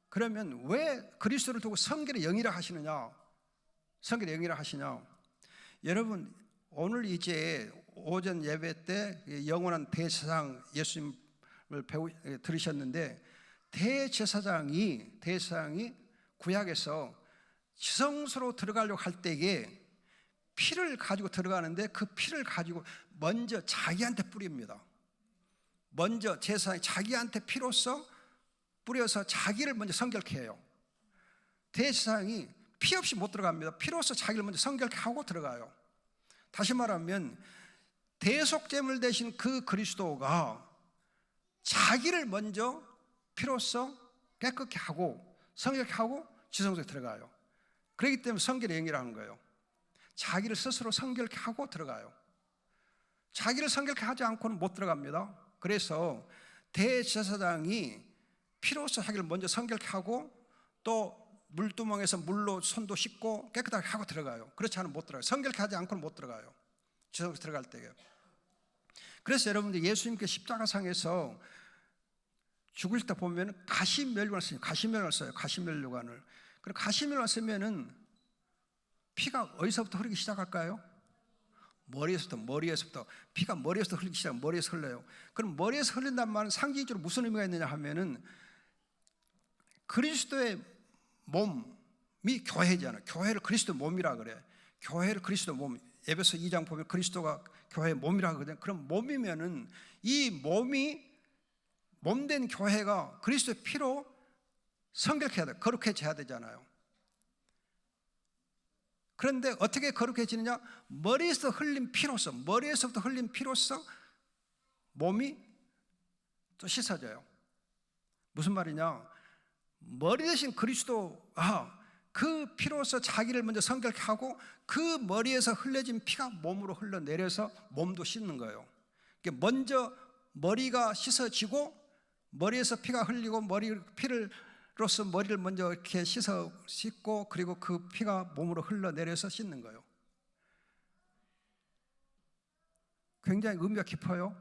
그러면 왜 그리스도를 두고 성결의 영이라 하시느냐? 성결의 영이라 하시냐? 여러분 오늘 이제 오전 예배 때 영원한 대제사장 예수님을 들으셨는데 대제사장이 구약에서 지성소로 들어가려고 할 때에 피를 가지고 들어가는데 그 피를 가지고 먼저 자기한테 뿌립니다. 먼저 제사장이 자기한테 피로써 뿌려서 자기를 먼저 성결케 해요. 대제사장이 피 없이 못 들어갑니다. 피로써 자기를 먼저 성결케 하고 들어가요. 다시 말하면 대속제물 대신 그 그리스도가 자기를 먼저 피로써 깨끗게 하고 성결케 하고 지성소에 들어가요. 그렇기 때문에 성결의 영이라는 거예요. 자기를 스스로 성결케 하고 들어가요. 자기를 성결케 하지 않고는 못 들어갑니다. 그래서 대제사장이 피로써 자기를 먼저 성결케 하고 또 물두멍에서 물로 손도 씻고 깨끗하게 하고 들어가요. 그렇지 않으면 못 들어가요. 성결케 하지 않고는 못 들어가요. 지성소에 들어갈 때요. 그래서 여러분들 예수님께 십자가상에서 죽을 때 보면 가시면류관을 써요. 가시면류관을. 그리고 가시면류관을 쓰면은 피가 어디서부터 흐르기 시작할까요? 머리에서부터 피가 머리에서부터 흐르기 시작. 머리에서 흘러요. 그럼 머리에서 흘린단 말은 상징적으로 무슨 의미가 있느냐 하면은 그리스도의 몸이 교회잖아요. 교회를 그리스도의 몸이라 그래. 교회를 그리스도의 몸. 에베소 2장 보면 그리스도가 교회의 몸이라 하거든요. 그럼 몸이면은 이 몸된 교회가 그리스도의 피로 성결해야 돼. 거룩해져야 되잖아요. 그런데 어떻게 거룩해지느냐? 머리에서 흘린 피로써, 머리에서부터 흘린 피로써 몸이 또 씻어져요. 무슨 말이냐? 머리 대신 그리스도가 그 피로써 자기를 먼저 성결케 하고 그 머리에서 흘려진 피가 몸으로 흘러내려서 몸도 씻는 거예요. 먼저 머리가 씻어지고 머리에서 피가 흘리고 피로서 머리를 먼저 이렇게 씻고 그리고 그 피가 몸으로 흘러내려서 씻는 거예요. 굉장히 의미가 깊어요.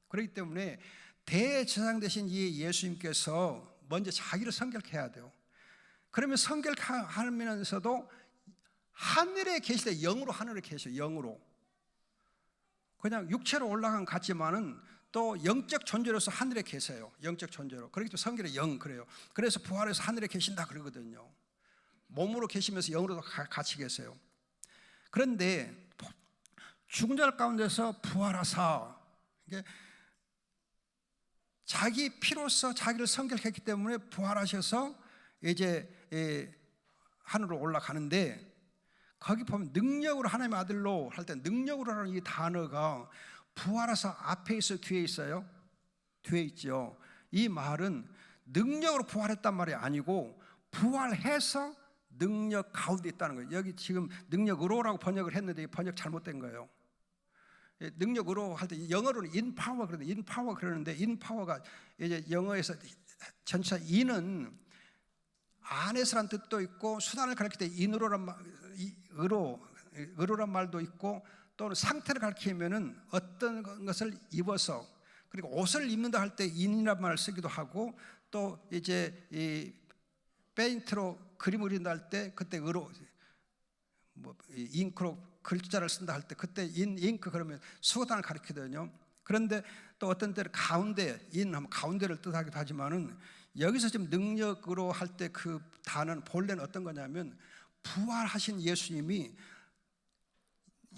그렇기 때문에 대제사장 되신 이 예수님께서 먼저 자기를 성결케 해야 돼요. 그러면 성결케 하면서도 하늘에 계실 때 영으로 하늘에 계셔요. 영으로. 그냥 육체로 올라간 것 같지만은 또 영적 존재로서 하늘에 계세요. 영적 존재로. 그렇기 때문에 성결의 영 그래요. 그래서 부활해서 하늘에 계신다 그러거든요. 몸으로 계시면서 영으로도 같이 계세요. 그런데 죽은 자 가운데서 부활하사 이게 자기 피로써 자기를 성결케 했기 때문에 부활하셔서 이제 하늘로 올라가는데 거기 보면 능력으로 하나님의 아들로 할 때 능력으로라는 이 단어가 부활하사 앞에 있어요? 뒤에 있어요? 뒤에 있죠. 이 말은 능력으로 부활했단 말이 아니고 부활해서 능력 가운데 있다는 거예요. 여기 지금 능력으로라고 번역을 했는데 이 번역 잘못된 거예요. 능력으로 할 때 영어로는 인파워 그러는데 인파워 그러는데 인파워가 이제 영어에서 전체 인은 안에서란 뜻도 있고 수단을 가리킬 때 인으로란 의로란 말도 있고 또는 상태를 가리키면은 어떤 것을 입어서 그리고 옷을 입는다 할 때 인이란 말을 쓰기도 하고 또 이제 이 페인트로 그림을 그린다 할 때 그때 의로 잉크로 글자를 쓴다 할 때 그때 잉크 그러면 수단을 가리키거든요. 그런데 또 어떤 때는 가운데 인하면 가운데를 뜻하기도 하지만은 여기서 지금 능력으로 할 때 그 단어는 본래는 어떤 거냐면 부활하신 예수님이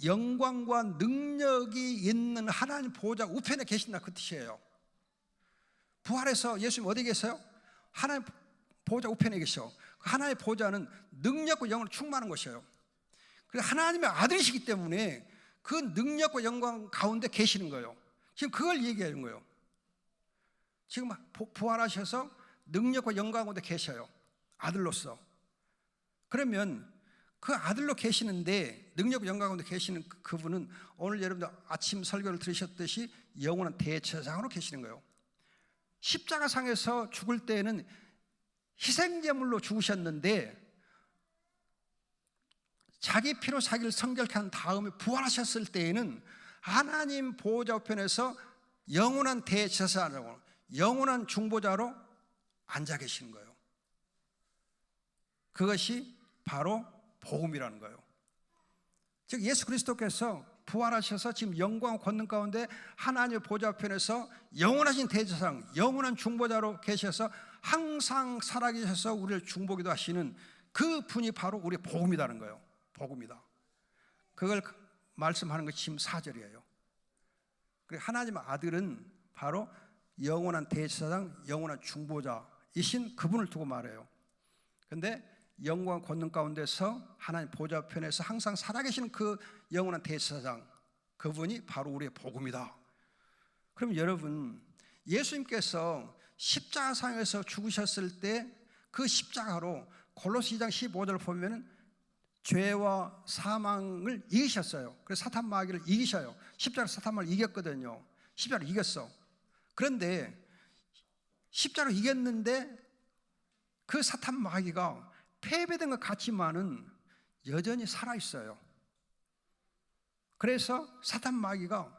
영광과 능력이 있는 하나님 보호자 우편에 계신다 그 뜻이에요. 부활해서 예수님 어디 계세요? 하나님 보호자 우편에 계셔. 하나님의 보호자는 능력과 영으로 충만한 것이에요. 그래서 하나님의 아들이시기 때문에 그 능력과 영광 가운데 계시는 거예요. 지금 그걸 얘기하는 거예요. 지금 부활하셔서 능력과 영광 가운데 계셔요. 아들로서. 그러면 그 아들로 계시는데, 능력 영광 가운데 계시는 그분은 오늘 여러분들 아침 설교를 들으셨듯이 영원한 대제사장으로 계시는 거예요. 십자가상에서 죽을 때에는 희생제물로 죽으셨는데 자기 피로 자기를 성결케 한 다음에 부활하셨을 때에는 하나님 보호자 우편에서 영원한 대제사장으로, 영원한 중보자로 앉아 계시는 거예요. 그것이 바로 복음이라는 거예요. 즉 예수 그리스도께서 부활하셔서 지금 영광 권능 가운데 하나님의 보좌 편에서 영원하신 대제사장, 영원한 중보자로 계셔서 항상 살아계셔서 우리를 중보기도 하시는 그 분이 바로 우리의 복음이라는 거예요. 복음이다. 그걸 말씀하는 것이 지금 4절이에요. 그리고 하나님의 아들은 바로 영원한 대제사장, 영원한 중보자이신 그분을 두고 말해요. 그런데 영광 권능 가운데서 하나님 보좌 편에서 항상 살아계시는 그 영원한 대제사장, 그분이 바로 우리의 복음이다. 그럼 여러분, 예수님께서 십자가상에서 죽으셨을 때 그 십자가로 골로새 2장 15절을 보면 죄와 사망을 이기셨어요. 그래서 사탄 마귀를 이기셔요. 십자가 사탄을 이겼거든요. 십자가를 이겼어. 그런데 십자가를 이겼는데 그 사탄 마귀가 패배된 것 같지만은 여전히 살아있어요. 그래서 사탄 마귀가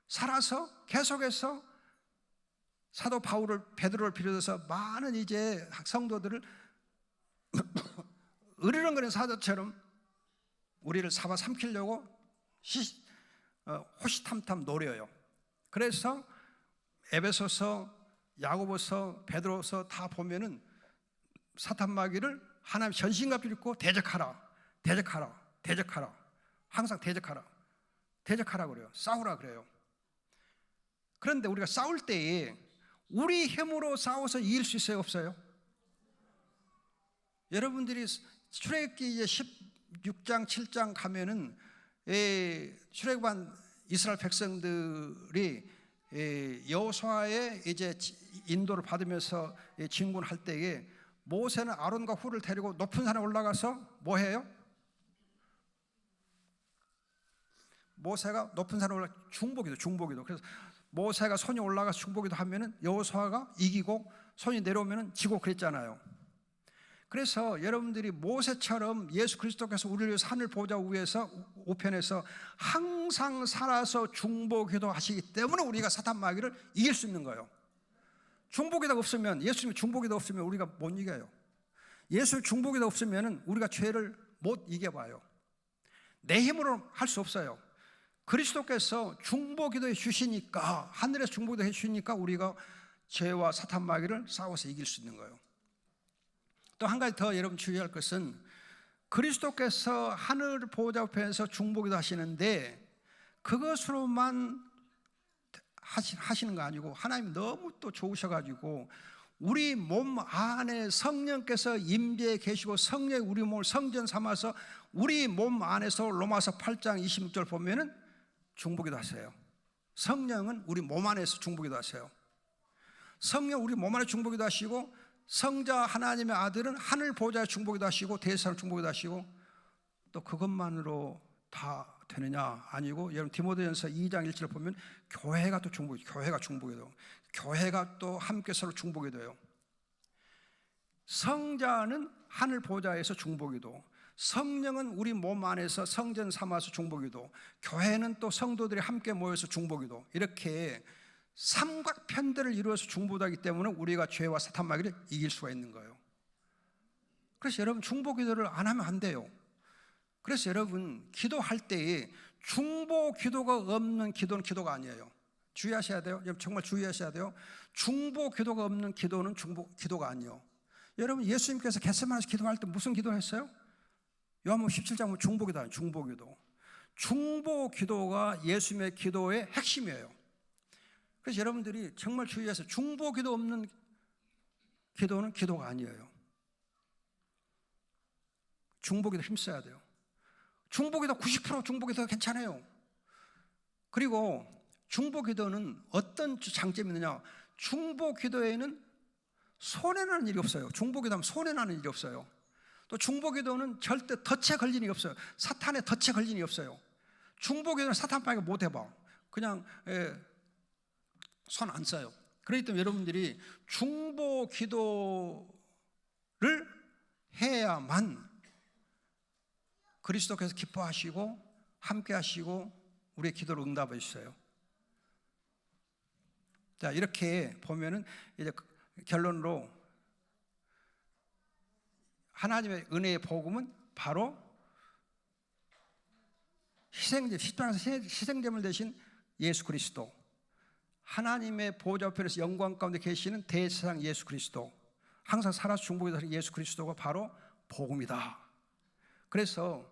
살아서 계속해서 사도 바울을, 베드로를 비롯해서 많은 이제 성도들을 으르렁거리는 사자처럼 우리를 잡아삼키려고 호시탐탐 노려요. 그래서 에베소서, 야고보서, 베드로서 다 보면은 사탄 마귀를 하나님 전신갑주를 입고 대적하라, 대적하라, 대적하라, 항상 대적하라, 대적하라 그래요. 싸우라 그래요. 그런데 우리가 싸울 때에 우리 힘으로 싸워서 이길 수 있어요, 없어요? 여러분들이 출애굽기 이제 16장, 7장 가면은 출애굽한 이스라엘 백성들이 여호수아의 이제 인도를 받으면서 진군할 때에 모세는 아론과 훌을 데리고 높은 산에 올라가서 뭐 해요? 모세가 높은 산에 올라 중보기도. 그래서 모세가 손이 올라가서 중보기도 하면은 여호수아가 이기고 손이 내려오면은 지고 그랬잖아요. 그래서 여러분들이 모세처럼 예수 그리스도께서 우리를 위해서 하늘 보좌 위에서 우편에서 항상 살아서 중보기도 하시기 때문에 우리가 사탄 마귀를 이길 수 있는 거예요. 중보기도가 없으면, 예수님의 중보기도 없으면 우리가 못 이겨요. 예수의 중보기도 없으면 우리가 죄를 못 이겨봐요. 내 힘으로 할 수 없어요. 그리스도께서 중보기도해 주시니까, 하늘에서 중보기도해 주시니까 우리가 죄와 사탄 마귀를 싸워서 이길 수 있는 거예요. 또 한 가지 더 여러분 주의할 것은, 그리스도께서 하늘 보호자 앞에서 중보기도 하시는데 그것으로만 하시는 거 아니고, 하나님 너무 또 좋으셔가지고 우리 몸 안에 성령께서 임재해 계시고 성령이 우리 몸을 성전 삼아서 우리 몸 안에서 로마서 8장 26절 보면은 중보기도 하세요. 성령은 우리 몸 안에서 중보기도 하세요. 성령 우리 몸 안에 중보기도 하시고, 성자 하나님의 아들은 하늘 보좌에 중보기도 하시고 대제사장 중보기도 하시고, 또 그것만으로 다 되느냐? 아니고, 여러분 디모데전서 2장 1절 보면 교회가 또 교회가 중보기도, 교회가 또 함께 서로 중보기도예요. 성자는 하늘 보좌에서 중보기도, 성령은 우리 몸 안에서 성전 삼아서 중보기도, 교회는 또 성도들이 함께 모여서 중보기도, 이렇게 삼각편대를 이루어서 중보하기 때문에 우리가 죄와 사탄 마귀를 이길 수가 있는 거예요. 그래서 여러분 중보기도를 안 하면 안 돼요. 그래서 여러분 기도할 때에 중보기도가 없는 기도는 기도가 아니에요. 주의하셔야 돼요. 여러분 정말 주의하셔야 돼요. 중보기도가 없는 기도는 기도가 아니에요. 여러분 예수님께서 겟세마네에서 기도할 때 무슨 기도했어요? 요한복음 17장 보면 중보기도 아니에요. 중보기도. 중보기도가 예수님의 기도의 핵심이에요. 그래서 여러분들이 정말 주의해서, 중보기도 없는 기도는 기도가 아니에요. 중보기도 힘써야 돼요. 중보기도 90% 중보기도 괜찮아요. 그리고 중보기도는 어떤 장점이 있느냐? 중보기도에는 손해나는 일이 없어요. 중보기도하면 손해나는 일이 없어요. 또 중보기도는 절대 덫에 걸린 일이 없어요. 사탄의 덫에 걸린 일이 없어요. 중보기도는 사탄 방해 못 해봐. 그냥 손 안 써요. 그렇기 때문에 여러분들이 중보기도를 해야만 그리스도께서 기뻐하시고 함께 하시고 우리의 기도를 응답해 주세요. 자, 이렇게 보면은 이제 결론으로 하나님의 은혜의 복음은 바로 십자가에서 희생제물 되신 예수 그리스도, 하나님의 보좌 우편에서 영광 가운데 계시는 대제사장 예수 그리스도, 항상 살아서 중보기도 하신 예수 그리스도가 바로 복음이다. 그래서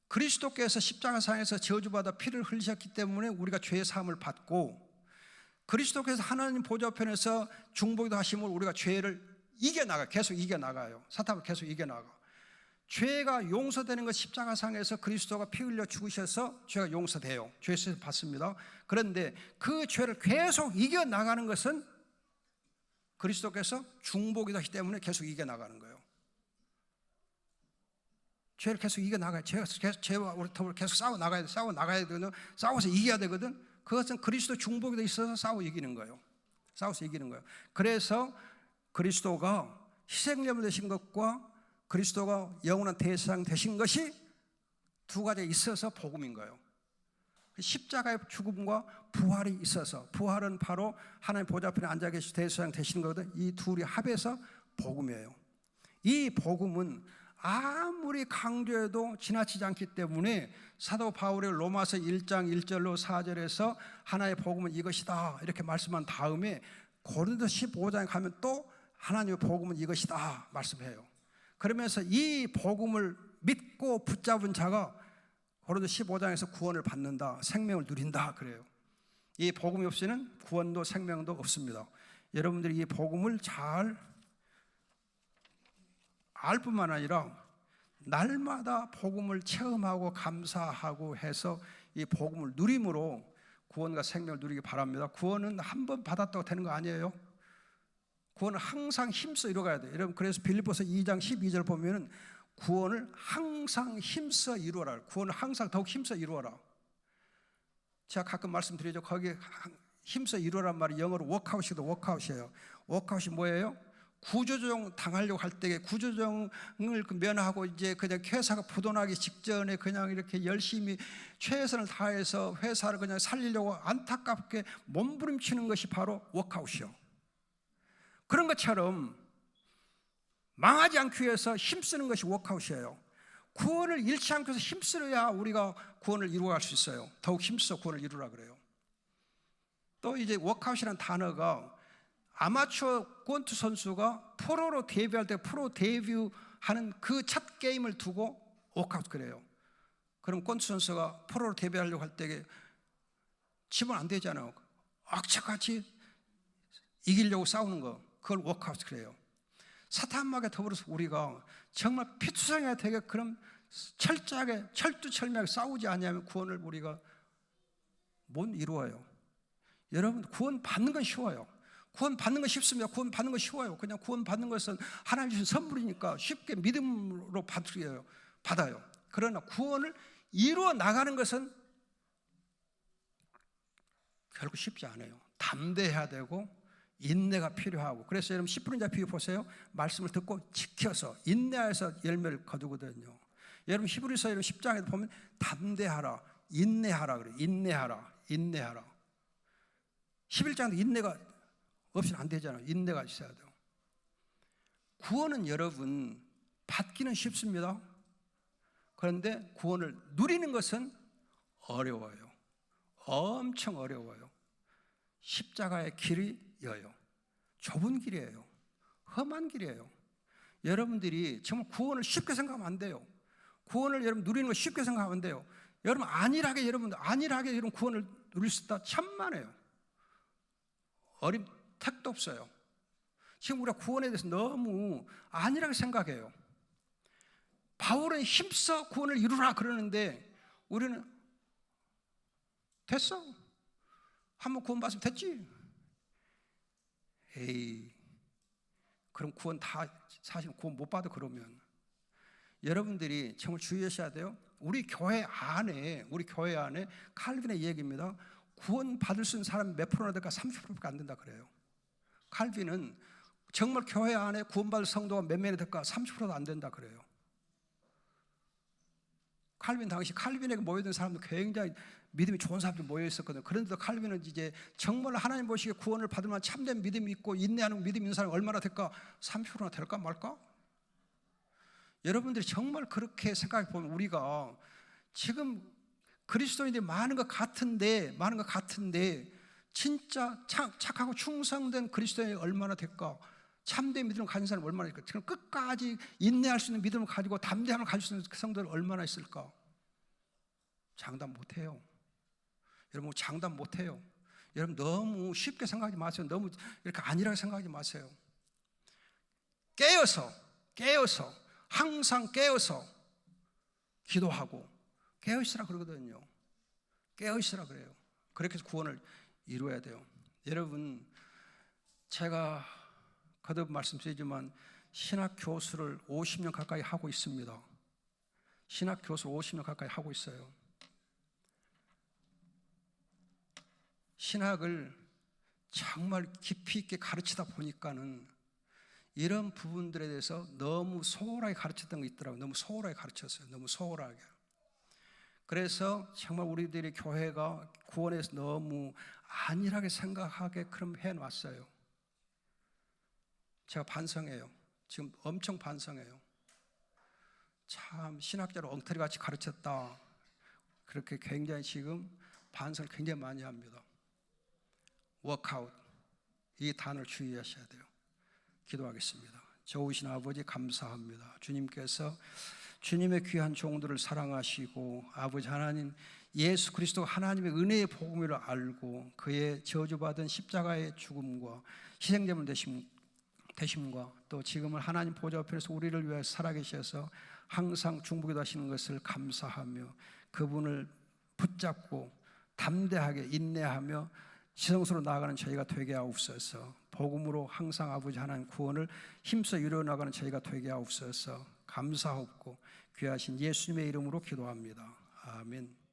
그리스도께서 십자가상에서 저주받아 피를 흘리셨기 때문에 우리가 죄의 사함을 받고, 그리스도께서 하나님 보좌 우편에서 중보기도 하심으로 우리가 죄를 이겨나가요. 계속 이겨나가요. 사탄을 계속 이겨나가. 죄가 용서되는 것, 십자가상에서 그리스도가 피 흘려 죽으셔서 죄가 용서돼요. 죄에서 받습니다. 그런데 그 죄를 계속 이겨나가는 것은 그리스도께서 중보기도 하시기 때문에 계속 이겨나가는 거예요. 죄를 계속 이겨나가요. 죄와 우리 더불어 계속 싸워 나가야 되거든. 싸워서 이겨야 되거든. 그것은 그리스도 중보기도 있어서 싸워 이기는 거예요. 싸워서 이기는 거예요. 그래서 그리스도가 희생제물 되신 것과 그리스도가 영원한 대제사장 되신 것이 두 가지가 있어서 복음인 거예요. 십자가의 죽음과 부활이 있어서, 부활은 바로 하나님 보좌 앞에 앉아 계신 대제사장 되시는 거거든. 이 둘이 합해서 복음이에요. 이 복음은 아무리 강조해도 지나치지 않기 때문에 사도 바울이 로마서 1장 1절로 4절에서 하나의 복음은 이것이다 이렇게 말씀한 다음에 고린도 15장에 가면 또 하나님의 복음은 이것이다 말씀해요. 그러면서 이 복음을 믿고 붙잡은 자가 고린도 15장에서 구원을 받는다, 생명을 누린다 그래요. 이 복음이 없이는 구원도 생명도 없습니다. 여러분들이 이 복음을 잘 알 뿐만 아니라 날마다 복음을 체험하고 감사하고 해서 이 복음을 누림으로 구원과 생명을 누리기 바랍니다. 구원은 한 번 받았다고 되는 거 아니에요. 구원은 항상 힘써 이루어가야 돼요. 여러분, 그래서 빌립보서 2장 12절 보면은 구원을 항상 힘써 이루어라. 구원을 항상 더욱 힘써 이루어라. 제가 가끔 말씀드리죠. 거기에 힘써 이루어란 말이 영어로 워크아웃이도 워크아웃이에요. 워크아웃이 뭐예요? 구조조정 당하려고 할 때 구조조정을 면하고 이제 그냥 회사가 부도나기 직전에 그냥 이렇게 열심히 최선을 다해서 회사를 그냥 살리려고 안타깝게 몸부림치는 것이 바로 워크아웃이요. 그런 것처럼 망하지 않기 위해서 힘쓰는 것이 워크아웃이에요. 구원을 잃지 않기 위해서 힘쓰려야 우리가 구원을 이루어갈 수 있어요. 더욱 힘써 구원을 이루라 그래요. 또 이제 워크아웃이라는 단어가 아마추어 권투 선수가 프로로 데뷔할 때 프로 데뷔하는 그 첫 게임을 두고 워크아웃 그래요. 그럼 권투 선수가 프로로 데뷔하려고 할 때 치면 안 되잖아요. 악착같이 이기려고 싸우는 거, 그걸 워크아웃 그래요. 사탄막에 더불어서 우리가 정말 피투성이가 되게 그런 철저하게 철두철미하게 싸우지 않으면 구원을 우리가 못 이루어요. 여러분, 구원 받는 건 쉬워요. 구원 받는 건 쉽습니다. 구원 받는 건 쉬워요. 그냥 구원 받는 것은 하나님 주신 선물이니까 쉽게 믿음으로 받아요. 그러나 구원을 이루어 나가는 것은 결국 쉽지 않아요. 담대해야 되고 인내가 필요하고. 그래서 여러분 10분자 비유 보세요. 말씀을 듣고 지켜서 인내하여서 열매를 거두거든요. 여러분 히브리서 10장에도 보면 담대하라, 인내하라 그래요. 인내하라. 11장도 인내가 없이는 안 되잖아요. 인내가 있어야 돼요. 구원은 여러분 받기는 쉽습니다. 그런데 구원을 누리는 것은 어려워요. 엄청 어려워요. 십자가의 길이 여요. 좁은 길이에요. 험한 길이에요. 여러분들이 정말 구원을 쉽게 생각하면 안 돼요. 구원을 여러분 누리는 걸 쉽게 생각하면 안 돼요. 여러분 안일하게 여러분 구원을 누릴 수 있다 천만에요. 어림 택도 없어요. 지금 우리가 구원에 대해서 너무 안일하게 생각해요. 바울은 힘써 구원을 이루라 그러는데 우리는 됐어. 한번 구원 받으면 됐지. 에이, 그럼 구원 다 사실 구원 못 받아 그러면 여러분들이 정말 주의하셔야 돼요. 우리 교회 안에 칼빈의 얘기입니다. 구원 받을 수 있는 사람이 몇 프로나 될까? 30%밖에 안 된다 그래요. 칼빈은 정말 교회 안에 구원받을 성도가 몇 명이 될까? 30%도 안 된다 그래요. 칼빈 당시 칼빈에게 모여든 사람도 굉장히 믿음이 좋은 사람들이 모여 있었거든요. 그런데도 칼빈은 이제 정말 하나님 보시기에 구원을 받을 만한 참된 믿음이 있고 인내하는 믿음이 있는 사람이 얼마나 될까? 30%나 될까 말까? 여러분들이 정말 그렇게 생각해 보면 우리가 지금 그리스도인들이 많은 것 같은데 진짜 착하고 충성된 그리스도인이 얼마나 될까? 참된 믿음을 가진 사람이 얼마나 있을까? 지금 끝까지 인내할 수 있는 믿음을 가지고 담대함을 가질 수 있는 성도들 얼마나 있을까? 장담 못해요. 여러분 장담 못해요. 여러분 너무 쉽게 생각하지 마세요. 너무 이렇게 안일하게 생각하지 마세요. 깨어서 항상 깨어서 기도하고 깨어있으라 그러거든요. 깨어있으라 그래요. 그렇게 해서 구원을 이루어야 돼요. 여러분 제가 거듭 말씀드리지만 신학 교수를 50년 가까이 하고 있습니다. 신학 교수 50년 가까이 하고 있어요. 신학을 정말 깊이 있게 가르치다 보니까는 이런 부분들에 대해서 너무 소홀하게 가르쳤던 게 있더라고요. 너무 소홀하게 가르쳤어요. 너무 소홀하게. 그래서 정말 우리들의 교회가 구원에서 너무 안일하게 생각하게끔 해놨어요. 제가 반성해요. 지금 엄청 반성해요. 참 신학자로 엉터리같이 가르쳤다. 그렇게 굉장히 지금 반성을 굉장히 많이 합니다. 워크아웃, 이 단어를 주의하셔야 돼요. 기도하겠습니다. 좋으신 아버지 감사합니다. 주님께서 주님의 귀한 종들을 사랑하시고 아버지 하나님 예수 그리스도 하나님의 은혜의 복음을 알고 그의 저주받은 십자가의 죽음과 희생제물 되심과 또 지금은 하나님 보좌 앞에서 우리를 위해 살아계셔서 항상 중보기도 하시는 것을 감사하며 그분을 붙잡고 담대하게 인내하며 지성소로 나아가는 저희가 되게 하옵소서. 복음으로 항상 아버지 하나님 구원을 힘써 이루어나가는 저희가 되게 하옵소서. 감사하옵고 귀하신 예수님의 이름으로 기도합니다. 아멘.